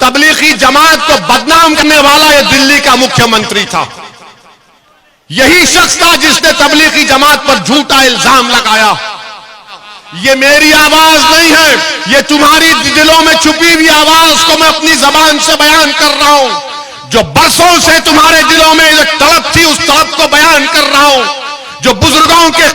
तबलीगी जमात को बदनाम करने वाला यह दिल्ली का मुख्यमंत्री था। यही शख्स था जिसने तबलीगी जमात पर झूठा इल्जाम लगाया। ये मेरी आवाज नहीं है, ये तुम्हारी दिलों में छुपी हुई आवाज को मैं अपनी जबान से बयान कर रहा हूं। जो बरसों से तुम्हारे दिलों में एक तड़प थी, उस तड़प को बयान कर रहा हूं। जो बुजुर्गों के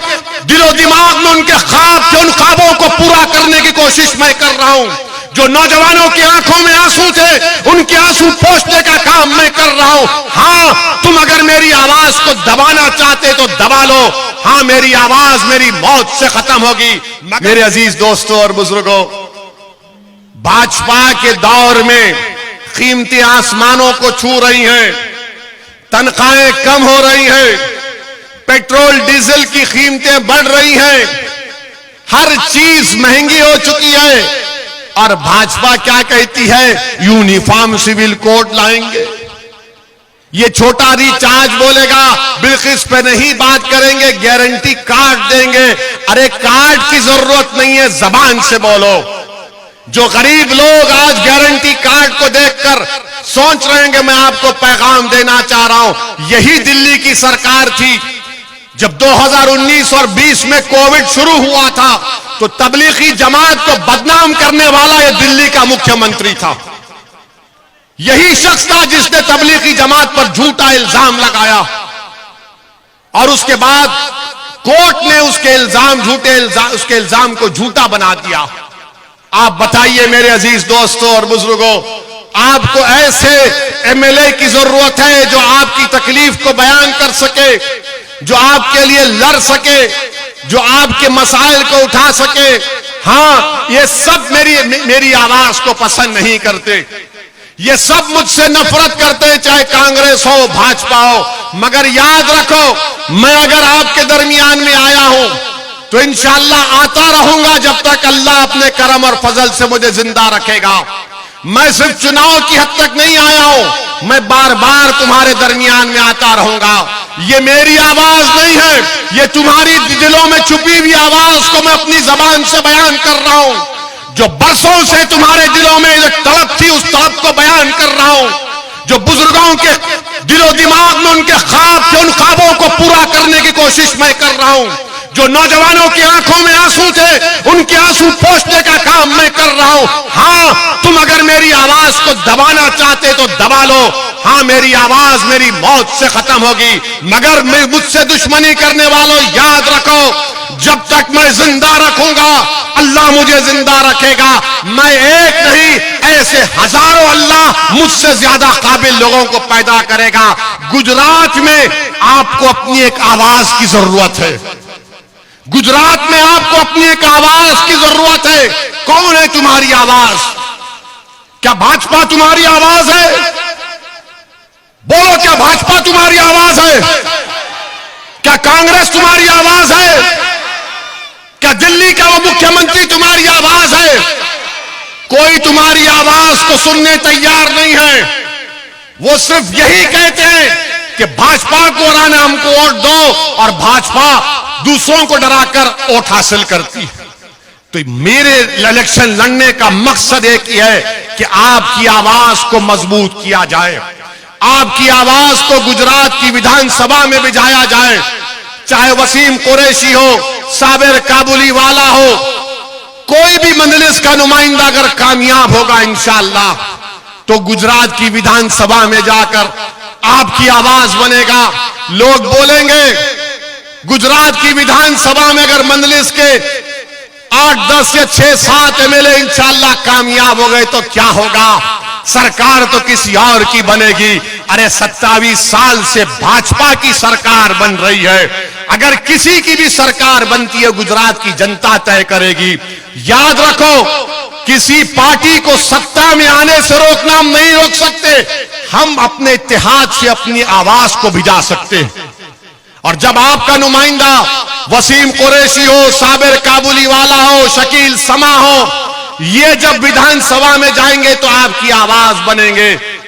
दिलो दिमाग में उनके ख्वाब थे, उन ख्वाबों को पूरा करने की कोशिश मैं कर रहा हूं। जो नौजवानों की आंखों में आंसू थे, उनके आंसू पोंछने का काम मैं कर रहा हूं। हां, तुम अगर मेरी आवाज को दबाना चाहते तो दबा लो। हां, मेरी आवाज मेरी मौत से खत्म होगी। मेरे अजीज दोस्तों और बुजुर्गों, भाजपा के दौर में कीमतें आसमानों को छू रही हैं, तनख्वाहें कम हो रही हैं, पेट्रोल डीजल की कीमतें बढ़ रही हैं, हर चीज महंगी हो चुकी है। और भाजपा क्या कहती है? यूनिफॉर्म सिविल कोड लाएंगे। ये छोटा रिचार्ज बोलेगा, बिल्किस पे नहीं बात करेंगे, गारंटी कार्ड देंगे। अरे कार्ड की जरूरत नहीं है, जबान से बोलो। जो गरीब लोग आज गारंटी कार्ड को देखकर सोच रहे हैं कि मैं आपको पैगाम देना चाह रहा हूं, यही दिल्ली की सरकार थी जब 2019 और 20 में कोविड शुरू हुआ था तो तबलीगी जमात को बदनाम करने वाला यह दिल्ली का मुख्यमंत्री था। यही शख्स था जिसने तबलीगी जमात पर झूठा इल्जाम लगाया और उसके बाद कोर्ट ने उसके इल्जाम को झूठा बना दिया। आप बताइए मेरे अजीज दोस्तों और बुजुर्गों, आपको ऐसे एमएलए की जरूरत है जो आपकी तकलीफ को बयान कर सके, जो आपके लिए लड़ सके, जो आपके मसाइल को उठा सके। हां, ये सब मेरी आवाज को पसंद नहीं करते, ये सब मुझसे नफरत करते हैं, चाहे कांग्रेस हो भाजपा हो। मगर याद रखो, मैं अगर आपके दरमियान में आया हूं तो इंशाअल्लाह आता रहूंगा जब तक अल्लाह अपने करम और फजल से मुझे जिंदा रखेगा। मैं सिर्फ चुनाव की हद तक नहीं आया हूं, मैं बार बार तुम्हारे दरमियान में आता रहूंगा। ये मेरी आवाज नहीं है, ये तुम्हारी दिलों में छुपी हुई आवाज को मैं अपनी जबान से बयान कर रहा हूं। जो बरसों से तुम्हारे दिलों में एक तड़प थी, उस तड़प को बयान कर रहा हूं। जो बुजुर्गों के दिलो दिमाग में उनके ख्वाब थे, उन ख्वाबों को पूरा करने की कोशिश मैं कर रहा हूं। जो नौजवानों की आंखों में आंसू थे, उनके आंसू पोंछने का काम मैं कर रहा हूं। हां, तुम अगर मेरी आवाज को दबाना चाहते तो दबा लो। हां, मेरी आवाज मेरी मौत से खत्म होगी। मगर मुझसे दुश्मनी करने वालों, याद रखो, जब तक मैं जिंदा रखूंगा अल्लाह मुझे जिंदा रखेगा। मैं एक नहीं, ऐसे हजारों अल्लाह मुझसे ज्यादा काबिल लोगों को पैदा करेगा। गुजरात में आपको अपनी एक आवाज की जरूरत है, गुजरात में आपको अपनी एक आवाज की जरूरत है। कौन है तुम्हारी आवाज? क्या भाजपा तुम्हारी आवाज है? बोलो, क्या भाजपा तुम्हारी आवाज है? क्या कांग्रेस तुम्हारी आवाज है? क्या दिल्ली का वो मुख्यमंत्री तुम्हारी आवाज है? कोई तुम्हारी आवाज को सुनने तैयार नहीं है। वो सिर्फ यही कहते हैं कि भाजपा को हराना, हमको वोट दो, और भाजपा दूसरों को डराकर वोट हासिल करती है। तो मेरे इलेक्शन लड़ने का मकसद एक ही है कि आपकी आवाज को मजबूत किया जाए, आपकी आवाज को गुजरात की विधानसभा में भिजाया जाए। चाहे वसीम कुरैशी हो, साबिर काबुली वाला हो, कोई भी मजलिस का नुमाइंदा अगर कामयाब होगा इंशाअल्लाह तो गुजरात की विधानसभा में जाकर आपकी आवाज बनेगा। लोग बोलेंगे गुजरात की विधानसभा में अगर मंजलिस के 8, 10 या 6, 7 एमएलए इंशाअल्लाह कामयाब हो गए तो क्या होगा? सरकार तो किसी और की बनेगी। अरे 27 साल से भाजपा की सरकार बन रही है। अगर किसी की भी सरकार बनती है, गुजरात की जनता तय करेगी। याद रखो, किसी पार्टी को सत्ता में आने से रोकना हम नहीं रोक सकते, हम अपने इत्तेहाद से अपनी आवाज को भिजा सकते हैं। और जब आपका नुमाइंदा वसीम कुरैशी हो, साबिर काबुली वाला हो, शकील समा हो, ये जब विधानसभा में जाएंगे तो आपकी आवाज बनेंगे।